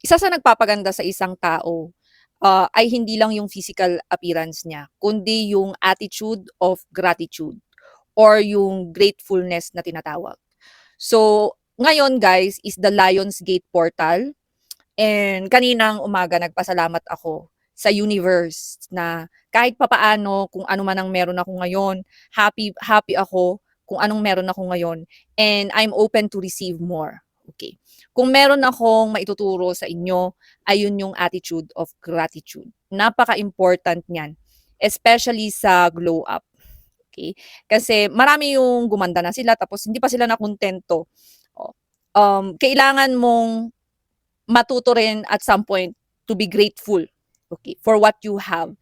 Isa sa nagpapaganda sa isang tao, ay hindi lang yung physical appearance niya, kundi yung attitude of gratitude or yung gratefulness na tinatawag. So, ngayon guys is the Lions Gate portal and kaninang umaga nagpasalamat ako sa universe na kahit papaano kung ano man ang meron ako ngayon, happy happy ako kung anong meron ako ngayon and I'm open to receive more. Okay. Kung meron akong maituturo sa inyo, ayun yung attitude of gratitude. Napaka-important niyan, especially sa glow up. Okay? Kasi marami yung gumanda na sila tapos hindi pa sila nakontento. Oh, kailangan mong matuto rin at some point to be grateful, okay, for what you have.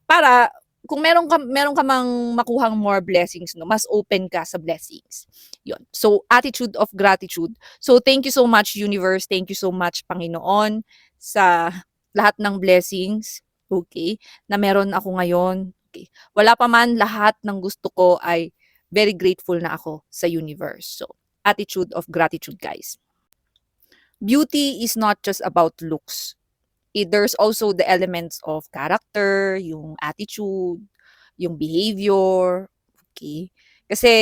Para kung meron ka mang makuhang more blessings 'no, mas open ka sa blessings. 'Yun. So, attitude of gratitude. So, thank you so much universe, thank you so much Panginoon sa lahat ng blessings, okay, na meron ako ngayon. Okay. Wala pa man lahat ng gusto ko ay very grateful na ako sa universe. So, attitude of gratitude guys. Beauty is not just about looks. There's also the elements of character, yung attitude, yung behavior, okay? Kasi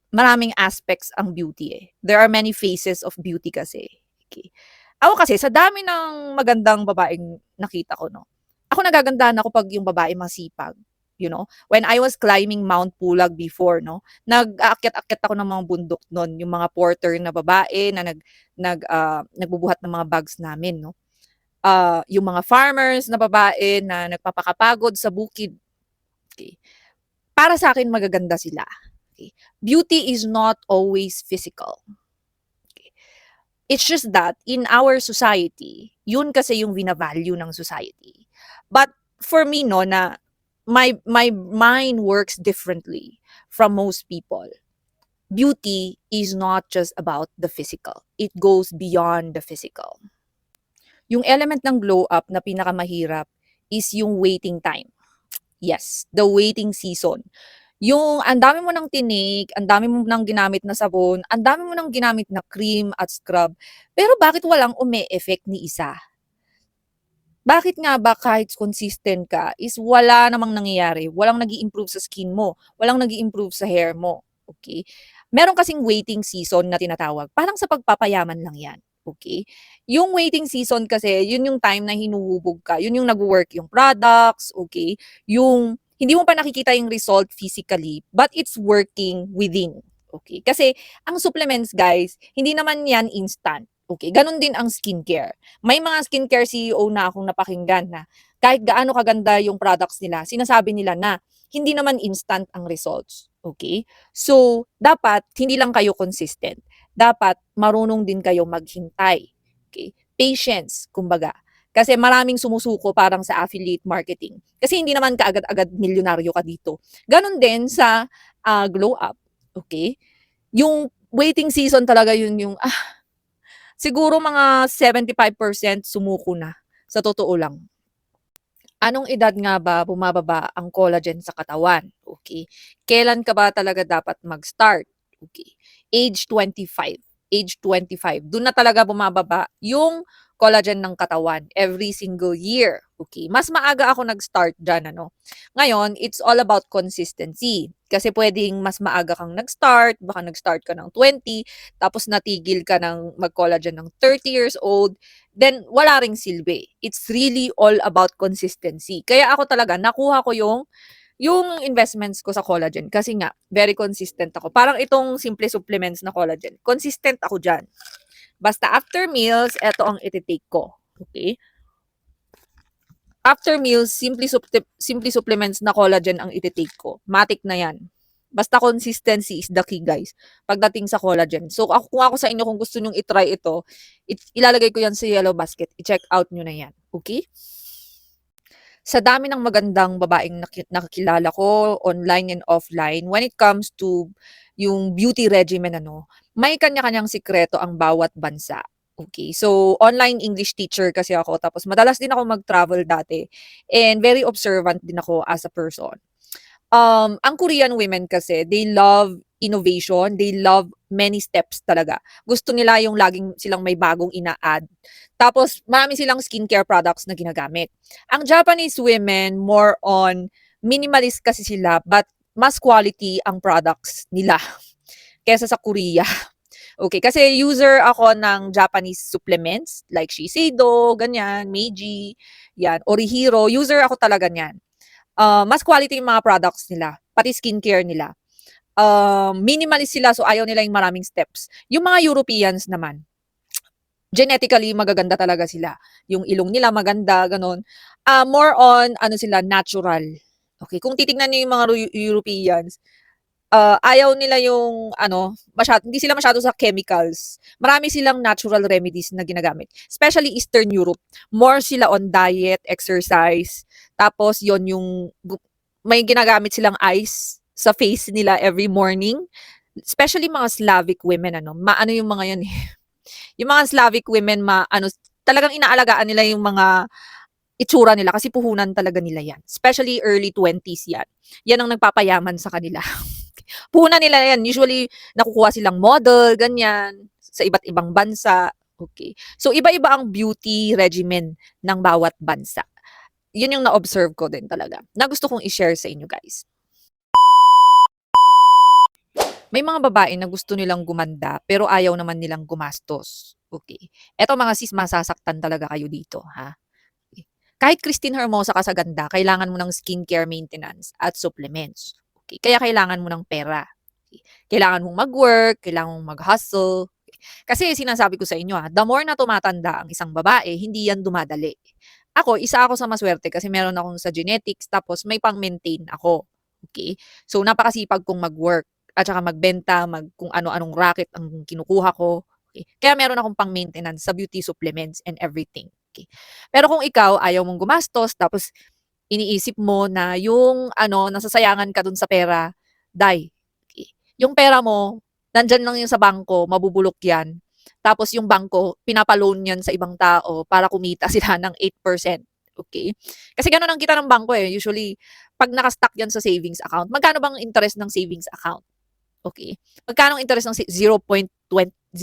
maraming aspects ang beauty eh. There are many phases of beauty kasi. Okay. Ako kasi, sa dami ng magandang babaeng nakita ko, no? Ako nagagandahan ako pag yung babae masipag. You know, when I was climbing Mount Pulag before, no, nag-aakyat-akyat ako ng mga bundok noon, yung mga porter na babae na nagbubuhat ng mga bags namin, no. Yung mga farmers na babae na nagpapakapagod sa bukid. Okay. Para sa akin magaganda sila. Okay. Beauty is not always physical. Okay. It's just that in our society, yun kasi yung vina-value ng society. But for me no na my mind works differently from most people. Beauty is not just about the physical. It goes beyond the physical. Yung element ng glow up na pinakamahirap is yung waiting time. Yes, the waiting season. Yung ang dami mo ng tinik, ang dami mo ng ginamit na sabon, ang dami mo ng ginamit na cream at scrub, pero bakit walang ume-effect ni isa? Bakit nga ba kahit consistent ka is wala namang nangyayari, walang nag-i-improve sa skin mo, walang nag-i-improve sa hair mo, okay? Meron kasing waiting season na tinatawag, parang sa pagpapayaman lang 'yan, okay? Yung waiting season kasi yun yung time na hinuhubog ka, yun yung nagwo-work yung products, okay? Yung hindi mo pa nakikita yung result physically, but it's working within, okay? Kasi ang supplements guys, hindi naman 'yan instant, okay? Ganon din ang skincare. May mga skincare CEO na akong napakinggan na kahit gaano kaganda yung products nila, sinasabi nila na hindi naman instant ang results. Okay? So, dapat hindi lang kayo consistent. Dapat marunong din kayo maghintay. Okay? Patience, kumbaga. Kasi maraming sumusuko parang sa affiliate marketing. Kasi hindi naman kaagad-agad milyonaryo ka dito. Ganon din sa glow up. Okay? Yung waiting season talaga yun yung siguro mga 75% sumuko na, sa totoo lang. Anong edad nga ba bumababa ang collagen sa katawan? Okay. Kailan ka ba talaga dapat mag-start? Okay. Age 25. Age 25. Doon na talaga bumababa yung collagen ng katawan every single year. Okay. Mas maaga ako nag-start dyan, ano. Ngayon, it's all about consistency. Kasi pwedeng mas maaga kang nag-start, baka nag-start ka ng 20, tapos natigil ka ng mag-collagen ng 30 years old, then wala ring silbi. It's really all about consistency. Kaya ako talaga, nakuha ko yung investments ko sa collagen kasi nga, very consistent ako. Parang itong simple supplements na collagen, consistent ako dyan. Basta after meals, eto ang iti-take ko. Okay? After meals, simply supplements na collagen ang iti-take ko. Matik na yan. Basta consistency is the key, guys. Pagdating sa collagen. So, kung ako sa inyo, kung gusto nyong itry ito, ilalagay ko yan sa yellow basket. I-check out nyo na yan. Okay? Sa dami ng magandang babaeng nakakilala ko, online and offline, when it comes to yung beauty regimen, ano, may kanya-kanyang sikreto ang bawat bansa. Okay, so online English teacher kasi ako, tapos madalas din ako mag-travel dati, and very observant din ako as a person. Ang Korean women kasi, they love innovation. They love many steps talaga. Gusto nila yung laging silang may bagong ina-add. Tapos, marami silang skincare products na ginagamit. Ang Japanese women, more on minimalist kasi sila, but mas quality ang products nila kesa sa Korea. Okay, kasi user ako ng Japanese supplements like Shiseido, ganyan, Meiji, yan, Orihiro. User ako talaga niyan. Mas quality yung mga products nila, pati skincare nila. Minimalist sila, so ayaw nila yung maraming steps. Yung mga Europeans naman, genetically magaganda talaga sila. Yung ilong nila maganda, ganun. More on, ano sila, natural. Okay, kung titignan niyo yung mga Europeans, ayaw nila yung ano, hindi sila masyado sa chemicals. Marami silang natural remedies na ginagamit. Especially Eastern Europe. More sila on diet, exercise. Tapos yon yung may ginagamit silang ice sa face nila every morning. Especially mga Slavic women, ano, maano yung mga yan eh. Yung mga Slavic women, talagang inaalagaan nila yung mga itsura nila kasi puhunan talaga nila yan. Especially early 20s yan. Yan ang nagpapayaman sa kanila. Puhunan nila yan. Usually, nakukuha silang model, ganyan, sa iba't ibang bansa. Okay. So, iba-iba ang beauty regimen ng bawat bansa. Yun yung na-observe ko din talaga. Na gusto kong i-share sa inyo, guys. May mga babae na gusto nilang gumanda, pero ayaw naman nilang gumastos. Okay. Eto mga sis, masasaktan talaga kayo dito, ha? Okay. Kahit Christine Hermosa ka sa ganda, kailangan mo ng skincare maintenance at supplements. Okay. Kaya kailangan mo ng pera. Okay. Kailangan mong mag-work, kailangan mong mag-hustle. Okay. Kasi sinasabi ko sa inyo, the more na tumatanda ang isang babae, hindi yan dumadali. Ako, isa ako sa maswerte kasi meron akong sa genetics, tapos may pang-maintain ako. Okay? So, napakasipag kong mag-work at saka magbenta, kung ano-anong racket ang kinukuha ko. Okay? Kaya meron akong pang-maintenance sa beauty supplements and everything. Okay? Pero kung ikaw, ayaw mong gumastos, tapos iniisip mo na yung nasasayangan ka dun sa pera, die. Okay? Yung pera mo, nandyan lang yun sa bangko, mabubulok yan. Tapos yung bangko, pinapaloan yan sa ibang tao para kumita sila ng 8%. Okay? Kasi gano'n ang kita ng bangko eh. Usually, pag nakastock yan sa savings account, magkano bang interest ng savings account? Okay. Magkano ang interest ng 0.025%?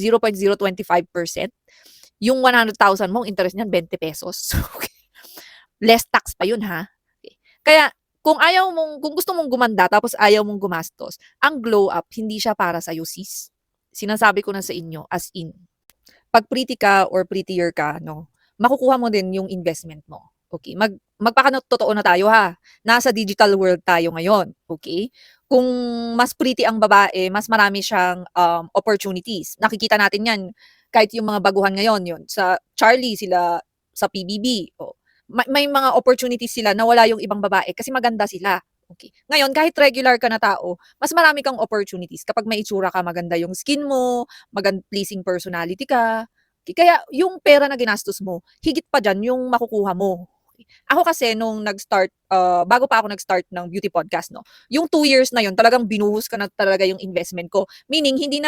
Yung 100,000 mo, interest niyan 20 pesos. Okay. Less tax pa yun, ha? Okay. Kaya, kung gusto mong gumanda tapos ayaw mong gumastos, ang glow up, hindi siya para sa'yo, sis. Sinasabi ko na sa inyo, as in. Pag pretty ka or prettier ka, no, makukuha mo din yung investment mo. Okay? Magpakatotoo na tayo, ha. Nasa digital world tayo ngayon. Okay? Kung mas pretty ang babae, mas marami siyang opportunities. Nakikita natin yan kahit yung mga baguhan ngayon, yun. Sa Charlie, sila sa PBB. May mga opportunities sila na wala yung ibang babae kasi maganda sila. Okay. Ngayon, kahit regular ka na tao, mas marami kang opportunities. Kapag may itsura ka, maganda yung skin mo, pleasing personality ka. Okay. Kaya yung pera na ginastos mo, higit pa dyan yung makukuha mo. Okay. Ako kasi nung nag-start, bago pa ako nag-start ng beauty podcast, no, yung 2 years na yun, talagang binuhos ka na talaga yung investment ko. Meaning, hindi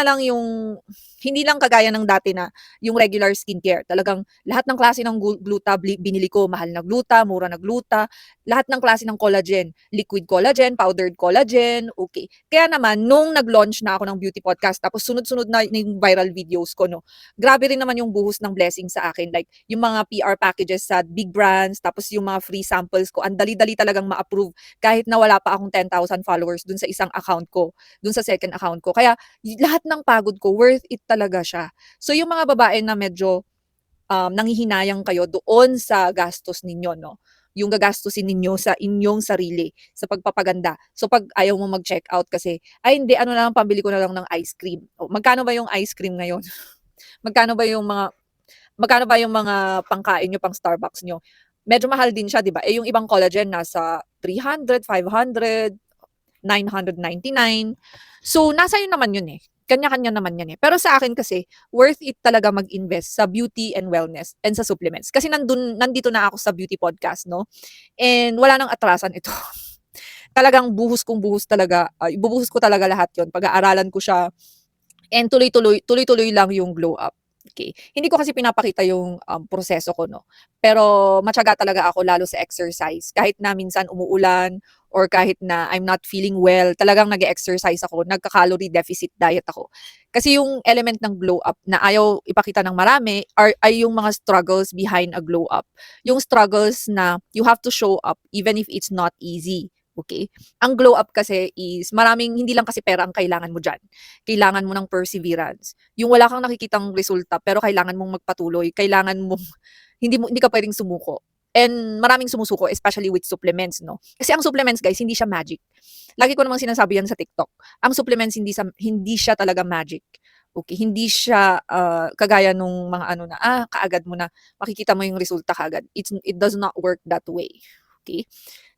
lang kagaya ng dati na yung regular skincare. Talagang lahat ng klase ng gluta binili ko, mahal na gluta, mura na gluta, lahat ng klase ng collagen, liquid collagen, powdered collagen, okay. Kaya naman, nung nag-launch na ako ng beauty podcast, tapos sunod-sunod na yung viral videos ko, no, grabe rin naman yung buhos ng blessing sa akin. Like, yung mga PR packages sa big brands, tapos yung mga free samples ko, ang dali-dali talagang ma-approve kahit na wala pa akong 10,000 followers dun sa isang account ko, dun sa second account ko. Kaya, lahat ng pagod ko, worth it talaga siya. So, yung mga babae na medyo nanghihinayang kayo doon sa gastos ninyo, no? Yung gagastusin ninyo sa inyong sarili sa pagpapaganda. So, pag ayaw mo mag-check out kasi, ay hindi, ano na lang, pambili ko na lang ng ice cream. Magkano ba yung ice cream ngayon? magkano ba yung mga Magkano ba yung mga pangkain nyo, pang Starbucks nyo? Medyo mahal din siya, di ba? Eh, yung ibang collagen nasa 300, 500, 999. So, nasa yun naman yun eh. Kanya-kanya naman yan eh. Pero sa akin kasi, worth it talaga mag-invest sa beauty and wellness and sa supplements. Kasi nandito na ako sa beauty podcast, no? And wala nang atrasan ito. Talagang buhos kong buhos talaga. Ibubuhos ko talaga lahat yon. Pag-aaralan ko siya. And tuloy-tuloy lang yung glow up. Okay. Hindi ko kasi pinapakita yung proseso ko, no? Pero matyaga talaga ako lalo sa exercise. Kahit na minsan umuulan or kahit na I'm not feeling well, talagang nag-e-exercise ako, nagka-calorie deficit diet ako. Kasi yung element ng glow up na ayaw ipakita ng marami ay yung mga struggles behind a glow up. Yung struggles na you have to show up even if it's not easy. Okay? Ang glow up kasi is maraming, hindi lang kasi pera ang kailangan mo dyan. Kailangan mo ng perseverance. Yung wala kang nakikitang resulta pero kailangan mong magpatuloy, kailangan mong hindi ka pwedeng sumuko. And maraming sumusuko, especially with supplements, no? Kasi ang supplements, guys, hindi siya magic. Lagi ko namang sinasabi yan sa TikTok. Ang supplements, hindi siya talaga magic. Okay, hindi siya kagaya nung mga ano na, kaagad mo na makikita mo yung resulta kaagad. It does not work that way. Okay?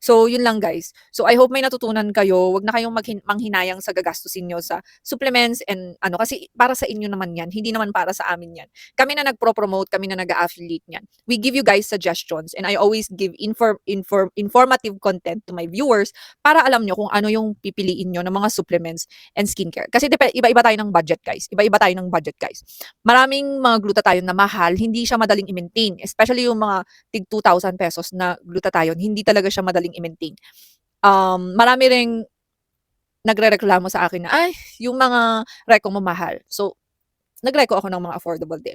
So, yun lang guys. So, I hope may natutunan kayo. Wag na kayong manghinayang sa gagastusin nyo sa supplements and ano, kasi para sa inyo naman yan. Hindi naman para sa amin yan. Kami na nagpro-promote, kami na nag-affiliate niyan. We give you guys suggestions and I always give informative content to my viewers para alam nyo kung ano yung pipiliin nyo ng mga supplements and skincare. Kasi iba-iba tayo ng budget guys. Iba-iba tayo ng budget guys. Maraming mga glutathione na mahal, hindi siya madaling i-maintain. Especially yung mga tig 2,000 pesos na glutathione, hindi talaga siya madaling i-maintain. Marami ring nagrereklamo sa akin na, ay, yung mga reko mo mahal. So, nagreko ako ng mga affordable din.